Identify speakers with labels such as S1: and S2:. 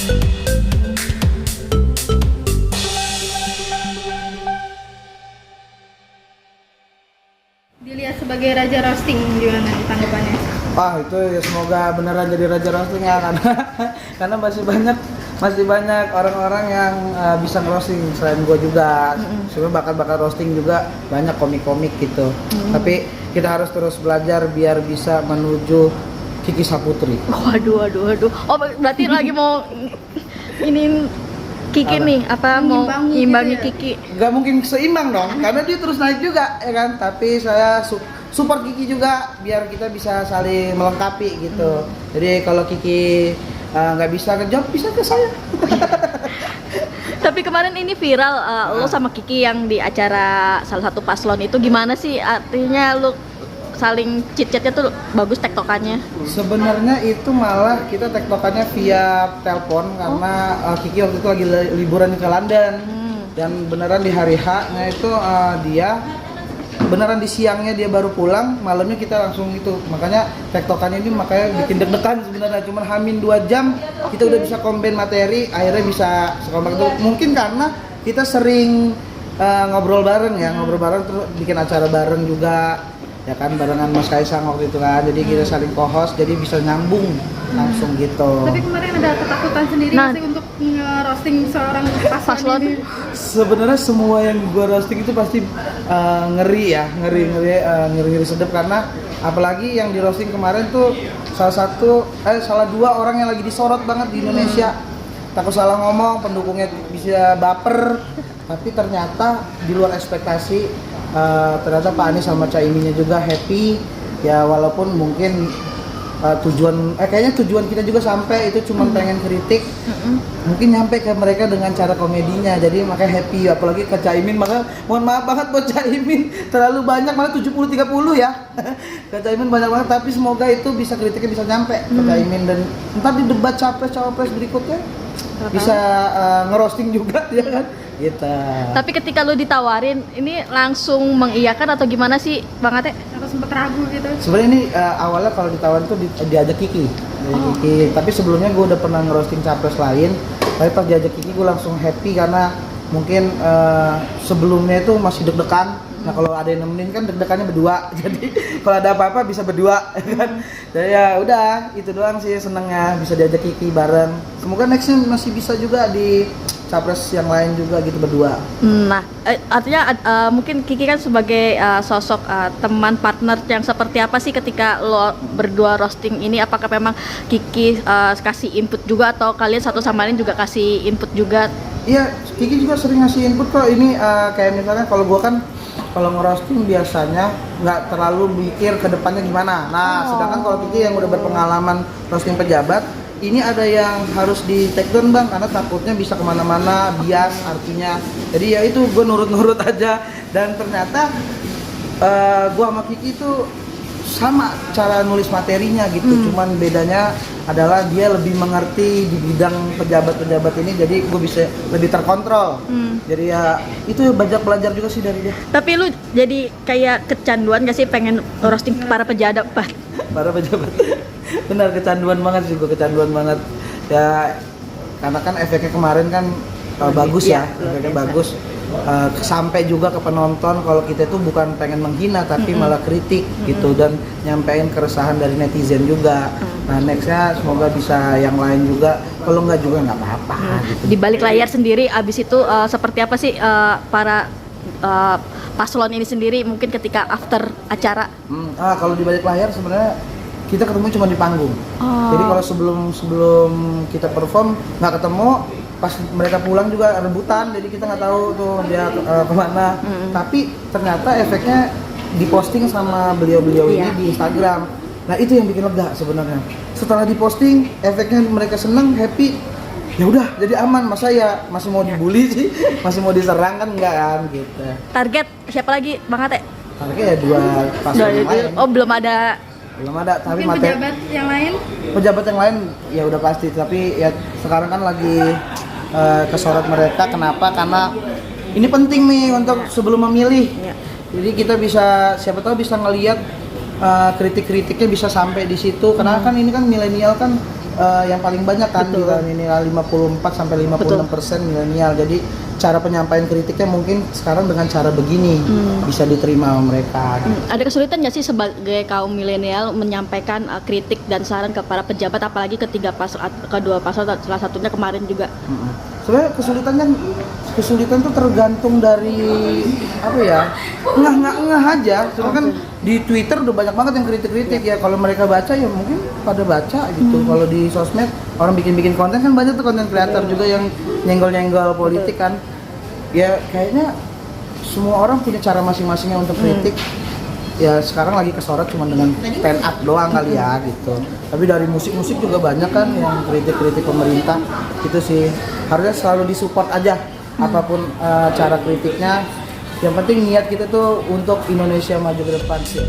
S1: Dilihat sebagai raja roasting, gimana tanggapannya?
S2: Wah, itu ya semoga beneran jadi raja roasting ya, karena masih banyak orang-orang yang bisa roasting selain gue juga. Sebenarnya bakat-bakat roasting juga banyak, komik-komik gitu. Tapi kita harus terus belajar biar bisa menuju Kiki Saputri.
S3: Waduh. Oh, berarti lagi mau ini Kiki
S2: Apa?
S3: nih, mau
S1: Mengimbangi
S3: imbangi
S1: gitu ya?
S3: Kiki.
S2: Gak mungkin seimbang dong, karena dia terus naik juga, ya kan. Tapi saya support Kiki juga biar kita bisa saling melengkapi gitu. Jadi kalau Kiki nggak bisa ke job, bisa ke saya.
S3: Tapi kemarin ini viral lo sama Kiki yang di acara salah satu paslon itu gimana sih? Artinya lo saling chit-chatnya tuh bagus tektokannya.
S2: Sebenarnya itu malah kita tektokannya via telepon karena Kiki waktu itu lagi liburan ke London. Dan beneran di hari H-nya itu dia beneran di siangnya dia baru pulang, malamnya kita langsung itu. Makanya tektokannya ini makanya bikin deg-degan sebenarnya. Cuman hamin 2 jam kita udah bisa combine materi, akhirnya bisa sekompak itu. Mungkin karena kita sering ngobrol bareng terus bikin acara bareng juga. Ya kan, barengan Mas Kaisang waktu itu kan. Jadi kita saling co-host, jadi bisa nyambung langsung gitu.
S1: Tapi kemarin ada ketakutan sendiri
S3: Nah.
S1: sih untuk nge-roasting seorang paslon ini.
S2: Sebenarnya semua yang gua roasting itu pasti ngeri sedep, karena apalagi yang di roasting kemarin tuh salah 2 orang yang lagi disorot banget di Indonesia. Takut salah ngomong, pendukungnya bisa baper, tapi ternyata di luar ekspektasi. Ternyata Pak Anies sama Caiminnya juga happy ya, walaupun mungkin kayaknya tujuan kita juga sampai, itu cuma pengen kritik, mungkin nyampe ke mereka dengan cara komedinya, jadi makanya happy. Apalagi ke Caimin, maka mohon maaf banget buat Caimin, terlalu banyak, malah 70-30 ya. Ke Caimin banyak banget, tapi semoga itu bisa kritiknya bisa nyampe ke Caimin, dan ntar di debat capres-cawapres berikutnya bisa ngerosting juga ya kan gitu.
S3: Tapi ketika lo ditawarin, ini langsung mengiyakan atau gimana sih Bang Ate?
S1: Atau sempat ragu gitu?
S2: Sebenarnya ini awalnya kalau ditawarin tuh diajak Kiki. Kiki. Tapi sebelumnya gue udah pernah ngerosting capres lain. Tapi pas diajak Kiki gue langsung happy karena mungkin sebelumnya itu masih deg-degan. Nah kalau ada yang nemenin kan deg-degannya berdua. Jadi kalau ada apa-apa bisa berdua kan. Jadi ya udah, itu doang sih senengnya bisa diajak Kiki bareng. Semoga nextnya masih bisa juga di capres yang lain juga gitu berdua.
S3: Nah, artinya mungkin Kiki kan sebagai sosok teman partner yang seperti apa sih ketika lo berdua roasting ini? Apakah memang Kiki kasih input juga atau kalian satu sama lain juga kasih input juga?
S2: Iya, Kiki juga sering ngasih input kok. Ini kayak misalnya kalau gua kan kalau ngerosting biasanya nggak terlalu mikir ke depannya gimana. Nah, sedangkan kalau Kiki yang udah berpengalaman roasting pejabat, ini ada yang harus di take down bang, karena takutnya bisa kemana-mana, bias artinya. Jadi ya itu gue nurut-nurut aja, dan ternyata gue sama Kiki itu sama cara nulis materinya gitu. Cuman bedanya adalah dia lebih mengerti di bidang pejabat-pejabat ini, jadi gue bisa lebih terkontrol. Jadi ya itu banyak belajar juga sih dari dia.
S3: Tapi lu jadi kayak kecanduan gak sih pengen roasting para pejabat?
S2: Para pejabat. Benar, kecanduan banget sih, gue kecanduan banget ya, karena kan efeknya kemarin kan bagus ya, efeknya bagus, sampai juga ke penonton kalau kita tuh bukan pengen menghina tapi malah kritik gitu, dan nyampein keresahan dari netizen juga. Nah nextnya semoga bisa yang lain juga, kalau nggak juga nggak apa-apa gitu.
S3: Di balik layar sendiri abis itu seperti apa sih para paslon ini sendiri mungkin ketika after acara?
S2: Kalau di balik layar sebenarnya kita ketemu cuma di panggung. Jadi kalau sebelum kita perform nggak ketemu, pas mereka pulang juga rebutan, jadi kita nggak tahu tuh dia kemana. Tapi ternyata efeknya diposting sama beliau-beliau ini di Instagram. Nah itu yang bikin lega sebenarnya. Setelah diposting, efeknya mereka seneng, happy. Ya udah, jadi aman. Masa ya masih mau dibully sih, masih mau diserang kan enggak kan gitu.
S3: Target siapa lagi Bang Ate?
S2: Target ya 2 paslon yang lain.
S3: Oh belum ada.
S1: Tapi pejabat yang lain?
S2: Pejabat yang lain ya udah pasti, tapi ya sekarang kan lagi kesorot mereka. Kenapa? Karena ini penting nih untuk sebelum memilih. Jadi kita bisa, siapa tahu bisa ngelihat kritik-kritiknya bisa sampai di situ. Karena kan ini kan milenial kan yang paling banyak kan di tahun ini 54 sampai 56% milenial. Jadi cara penyampaian kritiknya mungkin sekarang dengan cara begini bisa diterima sama mereka.
S3: Ada kesulitan nggak sih sebagai kaum milenial menyampaikan kritik dan saran kepada pejabat, apalagi kedua paslon, salah satunya kemarin juga?
S2: Sebenarnya kesulitan tuh tergantung dari apa ya, ngeh aja. Cuma kan di Twitter udah banyak banget yang kritik-kritik ya. Kalau mereka baca ya mungkin pada baca gitu. Kalau di sosmed orang bikin konten kan banyak tuh konten kreator juga yang nyenggol politik kan. Ya kayaknya semua orang punya cara masing-masingnya untuk kritik. Ya sekarang lagi kesorot cuma dengan stand up doang kali ya gitu. Tapi dari musik juga banyak kan yang kritik-kritik pemerintah. Itu sih harusnya selalu disupport aja apapun cara kritiknya. Yang penting niat kita tuh untuk Indonesia maju ke depan sih.